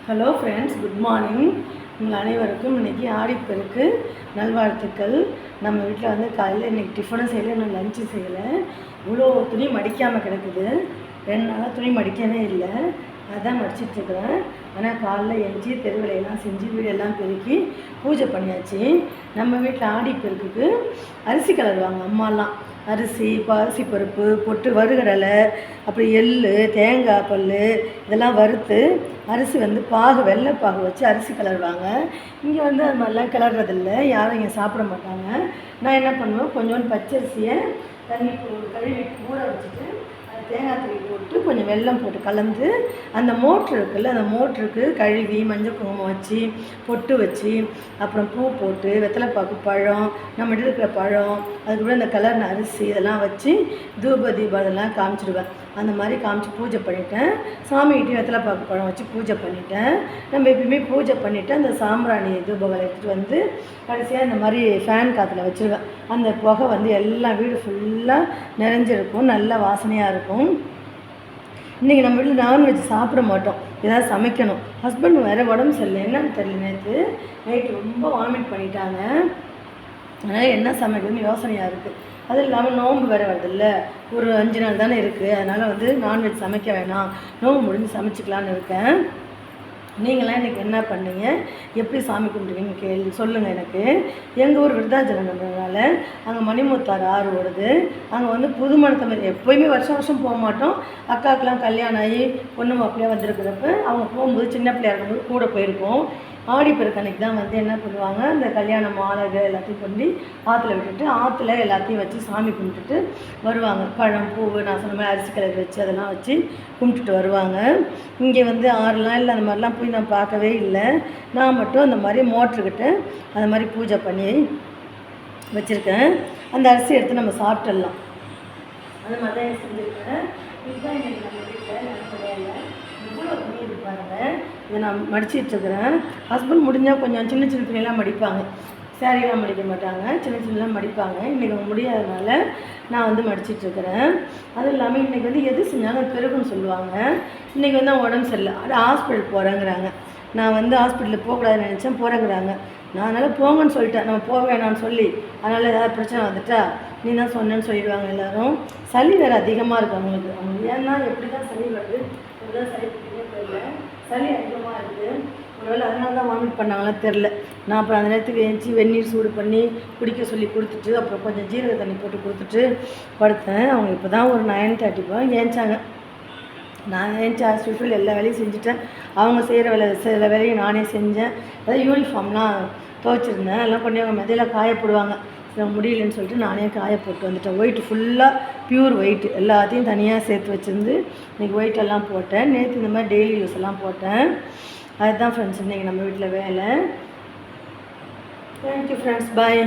Hello friends, good morning. உங்கள் அனைவருக்கும் இன்றைக்கி ஆடிப்பெருக்கு நல்வாழ்த்துக்கள். நம்ம வீட்டில் வந்து காலையில் இன்றைக்கி டிஃபனும் செய்யலை, இன்னும் லஞ்சு செய்யலை. இவ்வளோ துணி மடிக்காமல் கிடக்குது. 2 நாளாக துணி மடிக்கவே இல்லை, அதான் மடிச்சிட்ருக்குறேன். ஆனால் காலைல எஞ்சி தெருவிலையெல்லாம் செஞ்சு வீடெல்லாம் பெருக்கி பூஜை பண்ணியாச்சு. நம்ம வீட்டில் ஆடிப்பெருக்குக்கு அரிசி கலருவாங்க அம்மாலாம். அரிசி பருப்பு போட்டு வறுகடலை, அப்புறம் எள், தேங்காய் பல் இதெல்லாம் வறுத்து அரிசி வந்து வெள்ளை பாகு வச்சு அரிசி கிளறுவாங்க. இங்கே வந்து அது மாதிரிலாம் கிளறதில்லை, யாரும் இங்கே சாப்பிட மாட்டாங்க. நான் என்ன பண்ணுவேன், கொஞ்சோண்டு பச்சரிசியை தண்ணி கழுவி ஊற வச்சுட்டு தேங்காய் தண்ணி போட்டு கொஞ்சம் வெல்லம் போட்டு கலந்து அந்த மோட்ரு இருக்குல்ல, அந்த மோட்ருக்கு கழுவி மஞ்சள் குங்குமம் வச்சு பொட்டு வச்சு அப்புறம் பூ போட்டு வெத்தலைப்பாக்கு பழம், நம்மகிட்ட இருக்கிற பழம், அதுக்கப்புறம் இந்த கலர்ன அரிசி இதெல்லாம் வச்சு தீபம் அதெல்லாம் காமிச்சிடுவேன். அந்த மாதிரி காமிச்சு பூஜை பண்ணிட்டேன். சாமிகிட்டையும் வெத்தலைப்பாக்கு பழம் வச்சு பூஜை பண்ணிட்டேன். நம்ம எப்பயுமே பூஜை பண்ணிவிட்டு அந்த சாம்பிராணி தூபங்களை எடுத்துகிட்டு வந்து கடைசியாக இந்த மாதிரி ஃபேன் காற்றுல வச்சுருவேன். அந்த புகை வந்து எல்லாம் வீடு ஃபுல்லாக நிறைஞ்சிருக்கும், நல்ல வாசனையாக இருக்கும். இன்றைக்கி நம்ம வீட்டில் நான்வெஜ் சாப்பிட மாட்டோம், ஏதாவது சமைக்கணும். ஹஸ்பண்ட் வேறு உடம்பு சரியில்லை, என்னன்னு தெரியல. நைட்டு ரொம்ப வாமிட் பண்ணிட்டாங்க. அதனால் என்ன சமைக்கிறதுன்னு யோசனையாக இருக்குது. அதுவும் இல்லாமல் நோன்பு வேறு வருதில்ல, ஒரு 5 நாள் தானே இருக்குது. அதனால் வந்து நான்வெஜ் சமைக்க வேணாம், நோன்பு முடிஞ்சு சமைச்சிக்கலான்னு இருக்கேன். நீங்களாம் இன்றைக்கி என்ன பண்ணீங்க, எப்படி சாமி கும்பிடுவீங்க சொல்லுங்கள் எனக்கு. எங்கள் ஊர் விருத்தாச்சலம் பண்ணுறதுனால அங்கே மணிமுத்தாறு ஆறு ஓடுது. அங்கே வந்து புது மணத்தை மாதிரி எப்போயுமே வருஷம் போக மாட்டோம். அக்காவுக்கெலாம் கல்யாணம் ஆகி பொண்ணு மாப்பிள்ளையாக வந்திருக்கிறப்ப அவங்க போகும்போது சின்ன பிள்ளையாக இருக்கும்போது கூட போயிருக்கோம். ஆடிப்பெருக்கு அன்றைக்கி தான் வந்து என்ன பண்ணுவாங்க, அந்த கல்யாண மாலைகள் எல்லாத்தையும் கொண்டு ஆற்றுல விட்டுட்டு ஆற்றுல எல்லாத்தையும் வச்சு சாமி கும்பிட்டுட்டு வருவாங்க. பழம் பூ நான் சொன்ன மாதிரி அரிசி கலர் வச்சு அதெல்லாம் வச்சு கும்பிட்டுட்டு வருவாங்க. இங்கே வந்து ஆறுலாம் இல்லை, அந்த மாதிரிலாம் போய் நான் பார்க்கவே இல்லை. நான் மட்டும் அந்த மாதிரி மோட்டருக்கிட்ட அந்த மாதிரி பூஜை பண்ணி வச்சுருக்கேன். அந்த அரிசி எடுத்து நம்ம சாப்பிட்டுடலாம், அந்த மாதிரி தான் செஞ்சுருக்கேன். இதுதான் எனக்கு நம்ம வீட்டில் நிறைய இவ்வளோ துணி இருப்பாங்க. இதை நான் மடிச்சிட்ருக்கிறேன். ஹஸ்பண்ட் முடிஞ்சால் கொஞ்சம் சின்ன சின்ன துணியெல்லாம் மடிப்பாங்க, சேரீலாம் மடிக்க மாட்டாங்க, சின்ன சின்னலாம் மடிப்பாங்க. இன்றைக்கி முடியாதனால நான் வந்து மடிச்சிட்ருக்கிறேன். அதுவும் இல்லாமல் இன்றைக்கி வந்து எது செஞ்சாலும் பெருகுன்னு சொல்லுவாங்க. இன்றைக்கி வந்து அவங்க உடம்பு சரியில்லை, அது ஹாஸ்பிட்டல் போகிறேங்கிறாங்க. நான் வந்து ஹாஸ்பிட்டலுக்கு போகக்கூடாதுன்னு நினச்சேன், போகிறேங்கிறாங்க. நான் அதனால் போங்கன்னு சொல்லிட்டேன், நம்ம போக வேணான்னு சொல்லி. அதனால் ஏதாவது பிரச்சனை வந்துட்டா நீ தான் சொன்னேன்னு சொல்லிடுவாங்க எல்லோரும். சளி வேறு அதிகமாக இருக்குது அவங்களுக்கு. அவங்க ஏன்னா எப்படி தான் சளி வருது, எப்படி தான் சளி தெரியல, சளி அதிகமாக இருக்குது. ஒருவேளை அதனால தான் வாமிட் பண்ணாங்களா தெரில. நான் அப்புறம் அந்த நேரத்துக்கு ஏஞ்சி வெந்நீர் சூடு பண்ணி குடிக்க சொல்லி கொடுத்துட்டு அப்புறம் கொஞ்சம் ஜீரக தண்ணி போட்டு கொடுத்துட்டு படுத்தேன். அவங்க இப்போ தான் ஒரு 9:30 ஏஞ்சாங்க. நான் ஏஞ்சி ஆஸ் யூஷுவல் எல்லா வேலையும் செஞ்சுட்டேன். அவங்க செய்கிற சில வேலையும் நானே செஞ்சேன். அதாவது யூனிஃபார்ம்லாம் துவைச்சிருந்தேன், எல்லாம் கொண்டு அவங்க மெதையில் காயப்படுவாங்க. முடியலன்னு சொல்லிட்டு நானே காய போட்டு வந்துட்டேன். ஒயிட் ஃபுல்லாக பியூர் ஒயிட் எல்லாத்தையும் தனியாக சேர்த்து வச்சுருந்து இன்றைக்கி ஒயிட்டெல்லாம் போட்டேன். நேற்று இந்த மாதிரி டெய்லி யூஸ் எல்லாம் போட்டேன். அதுதான் ஃப்ரெண்ட்ஸ் இன்றைக்கி நம்ம வீட்டில் வேலை. தேங்க்யூ ஃப்ரெண்ட்ஸ், பாய்.